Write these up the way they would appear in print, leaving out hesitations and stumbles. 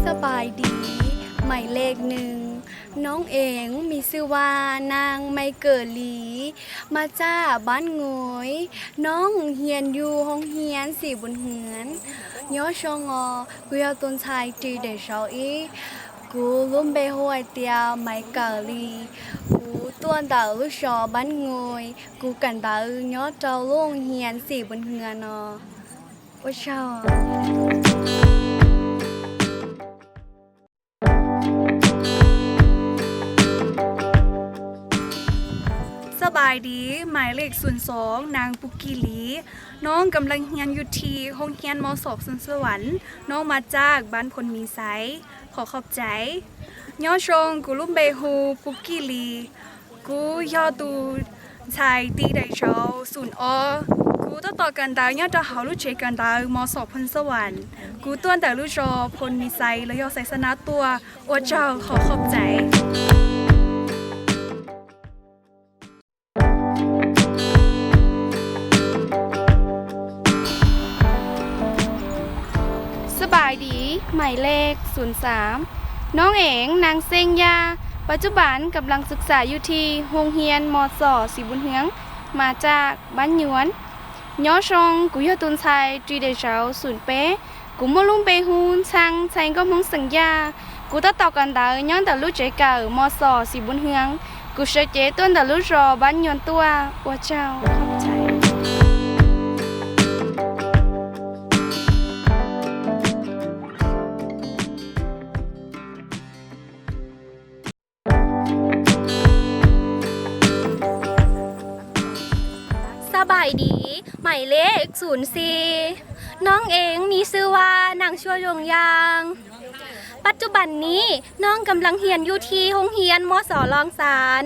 สบายดีหมายเลขหนึ่งน้องเองมีชื่อว่านางไมเกิดลีมาจากบ้านงวยน้องเฮียนอยู่ห้องเฮียนสี่บนเฮือนย้อชงกูอยากต้นชายจีเดชเอาอีกูลุ่มเบหัวเตียไมเกิดลีกูตัวดาวลูกชอบ้านงวยกูกันดาวย้อเจ้าลุงเฮียนสี่บนเฮือนว่าเช่าสบายดีหมายเลข02นางปุกกิลีน้องกำลังเรียนอยู่ที่โรงเรียนมศสุนสวรรค์น้องมาจากบ้านพลมีไซขอขอบใจย่อชงกูลุ่มเบฮูปุกกิลีกูยอดูชายตีได้เช้ากูต้องต่อกันดาวย่อจะหาลูกเชกันดาวมศพลสวรรค์กูต้วนแต่ลูกชอพลมีไซแล้วยอใส่สนาตัวอวดเจ้าขอขอบใจสบายดีหมายเลข03น้องเอ๋งนางเซงยาปัจจุบันกำลังศึกษาอยู่ที่โรงเรียนมศสีบุญเฮืองมาจากบ้านหยวนย้อชงกุยตุนชัยจีเดเช้าศูนย์เป๊กูมลุ่มเปฮูนช่างใช้ก็มึงสัญญากูต้องต่อกันดาวย้อนแต่ลูกเจ๊เก่ามศสีบุญเฮืองกูเชื่อเจ๊ต้นแต่ลูกรอบ้านหยวนตัวว่าเจ้าขอบใจสบายดีหมายเลข04น้องเองมีชื่อว่านางชั่วยงยางปัจจุบันนี้น้องกำลังเรียนอยู่ที่โรงเรียนมศลองสาร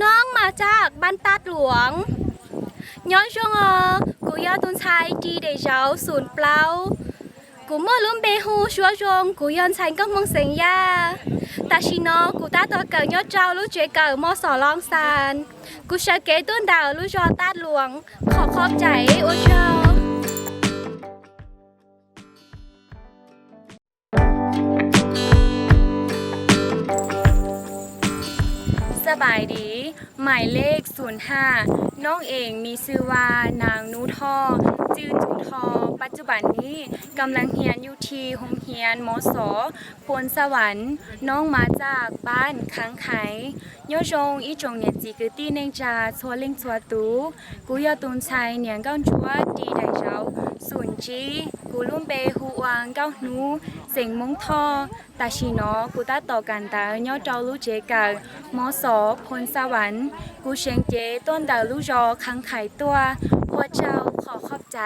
น้องมาจากบ้านตาดหลวงย้อนช่วงกูยอตุนชายจีเดเจ้าศูนย์เปล่ากูมั่วลุ่มเบฮูชัวจงกูย้อนใช้ก็มองเสียงยาแต่ชิโนกูตาตัวเก่ายอดเจ้าลูกเจเก่ามศลองสารกูเชื่อเกต้นดาวลูกจอตาดหลวงขอขอบใจโอเจ้าสบายดีหมายเลข05น้องเองมีชื่อว่านางนูทอจื้อจูทอปัจจุบันนี้กำลังเรียนอยู่ที่โรงเรียนมศพลสวรรค์น้องมาจากบ้านค้างไขย่อจงอีจงเนี่ยจีกตีเนงจาชัวเล่งชัวตูกูยอตุนชัยเนี่ยก้าวชัวดีได้เจ้าศูนย์จีกูลุ่มเปหูวางก้าวนูเสียงมงทอตาชีนอกูตาต่อกันตาย่อเจ้าลูกเจกามศพลสวรรค์กูเชียงเจต้นดาวลูกจอค้างไขตัวพระเจ้าขอขอบใจ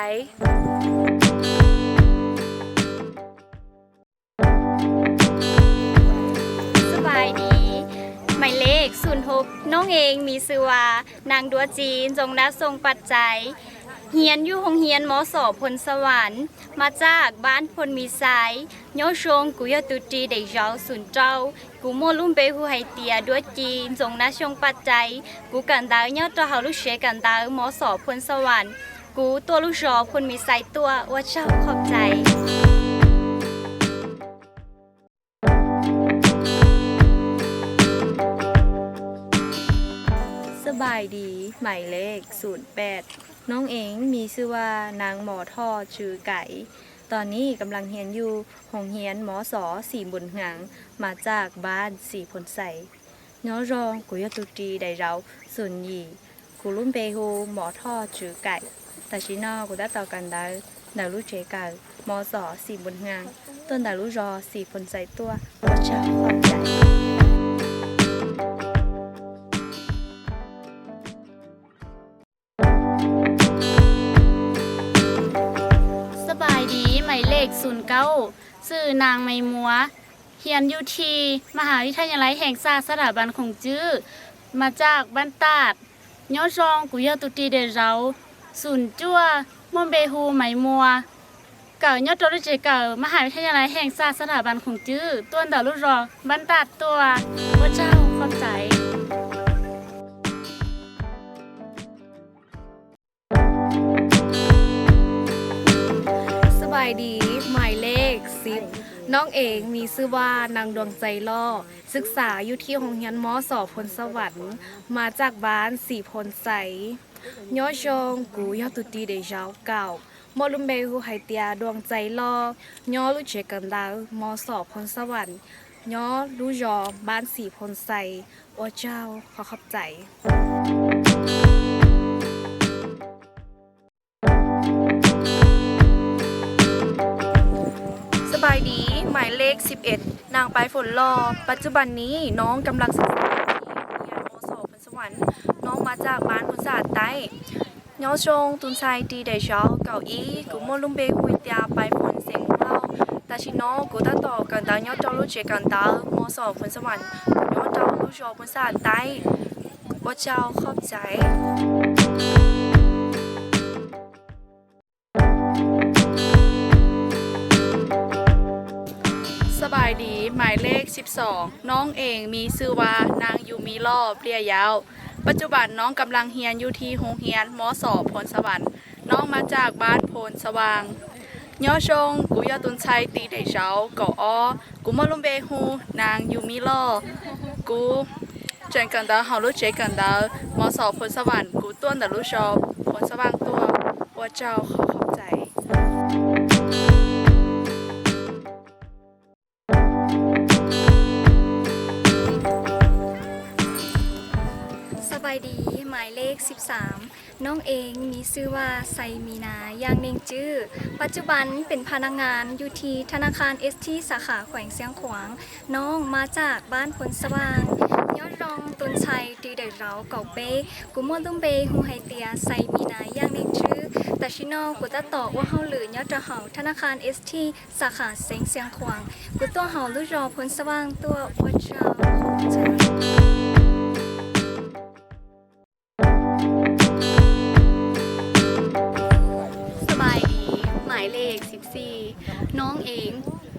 สบายดีหมายเลข06น้องเองมีชื่อว่านางดัวจีนจงนะทรงปัจจัยเฮียนอยู่โรงเรียนมศพลสวรรค์มาจากบ้านพลมีไซย้อชงกูยตุจีได้เจ้าศูนย์เจ้ากูโมลุ่มเปหูไฮเตียดัวจีนจงนะชงปัจจัยกูกันดาวย้อตัวเฮาลูกเชกันดาวมศพลสวรรค์กูตัวลูกชอพลมีไซตัวว่าเจ้าขอบใจสบายดีหมายเลข08น้องเองมีชื่อว่านางหมอท่อชื่อไก่ตอนนี้กำลังเรียนอยู่โรงเรียนมศสีบุญเฮืองมาจากบ้านสีพลใสย้อรองกุยตุจีได้เราส่วนหยีกูรุ่มเปฮูหมอท่อชื่อไก่แต่ชินอกูได้ต่อกันได้ดาวลูกเจไก่มศสีบุญเฮืองต้นดาวลูกรอสีพลใสตัวว่าเจ้าขอบใจสบายดีหมายเลข09ชื่อนางไมมัวเรียนอยู่ที่มหาวิทยาลัยแห่งชาติสถาบันคงจื้อมาจากบ้านตาดย้อชองกุยตุตีเดเราศูนย์จั่วมอมเบฮูไหมมัวเก่ายอดตัวลูกเจเก่ามหาวิทยาลัยแห่งชาติสถาบันคงจื้อต้นดาวลูกรอบ้านตาดตัวพระเจ้าขอบใจสบาย ายดีหมายเลข10น้องเองมีชื่อว่านางดวงใจล่อศึกษาอยู่ที่โรงเรียนมสพลสวรรค์มาจากบ้านสีพลใสย้อชงกูยอตุตีเดเจ้าเก่ามอลุมเบหูไฮเตียดวงใจล่อย่อลุเจกันดาวมสพลสวรรค์ย้อลุยอบ้านสีพลใสโอ้เจ้าขอขอบใจสบายดีหมายเลข11นางปลายฝนรอปัจจุบันนี้น้องกำลังศึกษาที่โรงเรียนมศพลสวรรค์น้องมาจากบ้านพุทธศาสตร์ใต้ย้อชงตุนไซตีได้เช้าเก่าอีกูมอลุมเบคุยเตียปลายฝนเสียงเล่าแต่ชิโนกูตาต่อกันดาย้อจอลุเจกันดามศพลสวรรค์ย้อจอลุจอพุทธศาสตร์ใต้ว่าเจ้าขอบใจ สบายดีหมายเลข12น้องเองมีชื่อว่านางยูมิล่อเปรียยาวปัจจุบันน้องกำลังเรียนอยู่ที่โรงเรียนมศพลสวรรค์น้องมาจากบ้านโพนสว่างย่อชงกูยอตุนชัยตีได้เช้าก่ออ้อกูมาลุมเบฮูนางยูมิล่อกูเจนกันดาเฮารู้เจกันดามศพลสวรรค์กูต้วนแต่รู้ชอบพลสว่างตัวว่าเจ้าขอขอบใจ สบายดีหมายเลข13น้องเองมีชื่อว่าไซมีนาย่างเนงจื้อปัจจุบันเป็นพนักงานอยู่ที่ธนาคารที่สาขาแขวงเสียงขวางน้องมาจากบ้านพลสว่างยอดรองตุนชัยตีเดเราเก่าเป้กุมอลุมเบฮูไฮเตียไซมีนาย่างเนงจื้อแต่ชิโนกูตะตอกว่าเฮาหรือยอดจะเฮาธนาคารที่สาขาเสียงขวางกูตัวเฮาลุรอพลสว่างตัววัชราใช่ สบายดีหมายเลข14น้องเอง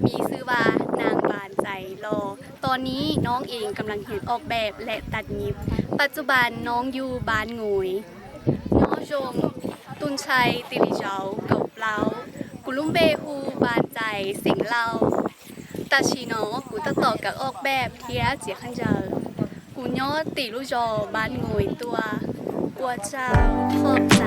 มีชื่อว่านางบานใจรอตอนนี้น้องเองกำลังเรียนออกแบบและตัดยิบปัจจุบันน้องอยู่บ้านงวยน้องจงตุนชัยติริเจ้าเก่าเปล่ากุลุมเบฮูบานใจสิงเราตาชีโนกูตะต่อกับออกแบบเทียเจียขันเจอกูย่อติลุจอบ้านงวยตัวปัวเจ้าขอบใจ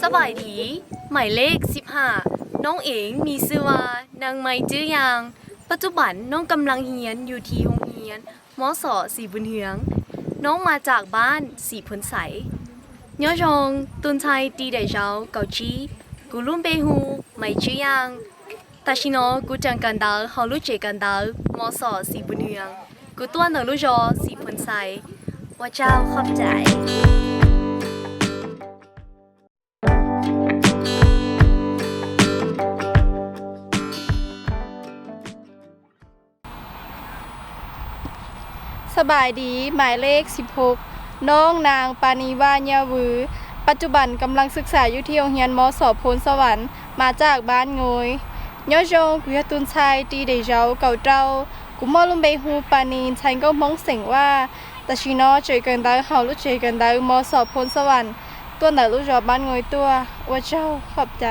สบายดีหมายเลข15น้องเองมีชื่อว่านางไม้จื้อยางปัจจุบันน้องกำลังเรียนอยู่ที่โรงเรียนมศสีบุญเฮืองน้องมาจากบ้านสีพลใสย้อชงตุนไทยตีได้เจ้าเกาจีกูลุ่มเบฮูไม่จื้อยางแต่ชิโนกูจังกันดาเฮารู้เจกันดามศสีบุญเฮืองกูตัวหนรู้จอสีพลใสว่าเจ้าขอบใจ สบายดีหมายเลข16น้องนางปานีวาญยาวือปัจจุบันกำลังศึกษาอยู่ที่โรงเรียนมศพลสวรรค์มาจากบ้านงวยย่อจงกุยตุนชัยตีเดเจ้าเก่าเจ้ากุมอลุมเบฮูปานีฉันก็มองเสียงว่าแต่ชีนอเจอกันได้เฮารู้เจอกันได้มศพลสวรรค์ตัวไหนรู้จอบ้านงวยตัวว่าเจ้าขอบใจ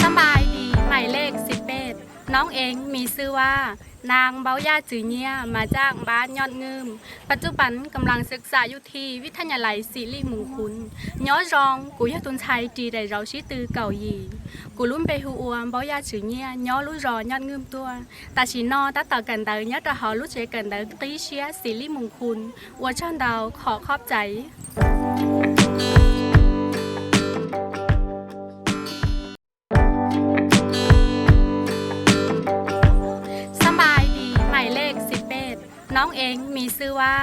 สบายดีหมายเลข11น้องเองมีชื่อว่านางเบาย่าจือเนียมาจากบ้านยอดเงิมปัจจุบันกำลังศึกษาอยู่ที่วิทยาลัยศิริมงคลย้อรองกูยาตุนชัยจีได้เราชิตือเก่ายีกูลุ่มไปหัวเบาย่าจือเนียย้อรู้รอยอดเงิมตัวแต่ชีนอตาต่อกันเดินย้อตาหอรู้เจกันเดินตีเชียศิริมงคลวัวช่างดาวขอขอบใจสบายดีหมายเลข11น้องเองมีชื่อว่า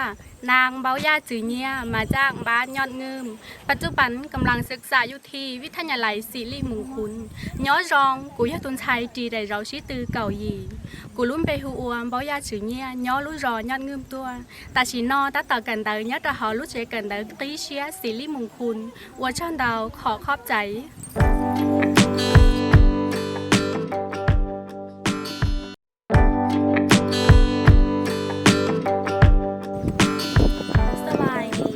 นางเบาย่าจือเนียมาจากบ้านยอดเงิมปัจจุบันกำลังศึกษาอยู่ที่วิทยาลัยศิริมงคลย้อรองกูยาตุนชัยจีได้เราชี้ตือเก่ายีกูลุ่มไปหูอวมเบาย่าจือเนียย้อรู้รอยอดเงิมตัวตาชีนอตาต่อกันเตอย้อตาหอรู้เจกันเตอตีเชียศิริมงคลวัวช่อนดาวขอขอบใจ สบายดี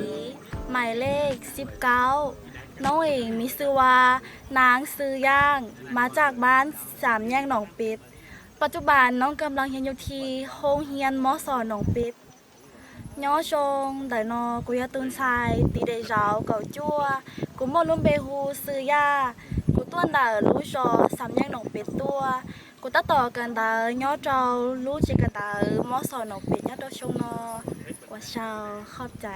หมายเลข 19 น้องเองมีชื่อว่านางซื้อย่างมาจากบ้านสามแยกหนองเป็ดปัจจุบันน้องกำลังเรียนอยู่ที่โรงเรียนมสหนองเป็ดย้อชงแต่นอกุยาตุนชายตีเดเจ้าเก่าจั่วกูมอลุ่มเบฮูซื้อย่ากูต้วนเดอรู้จอสามแยกหนองเป็ดตัวกูตัดต่อกันเดอย้อเจ้ารู้จิกันเดอมสหนองเป็ดย้อตัวชงนอว่าเช้าขอบใจ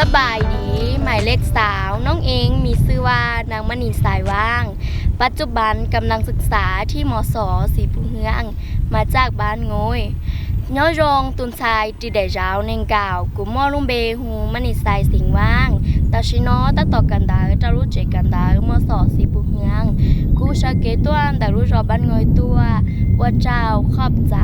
สบายดีหมายเลขสาวน้องเองมีชื่อว่านางมณีสายว่าง ปัจจุบันกำลังศึกษาที่มสสีผู้เฮืองมาจากบ้านโงยย้อยรองตุนชายจีได้เจ้าเน่งก่าวกุมอลุงเบหูมณีสายสิงว่างตาชิโนตาต่อกันดาจะรู้เจกันดามสสีผู้เฮืองกูชาเกตวนแต่รู้รอบ้านโงยตัวว่าเจ้าขอบใจ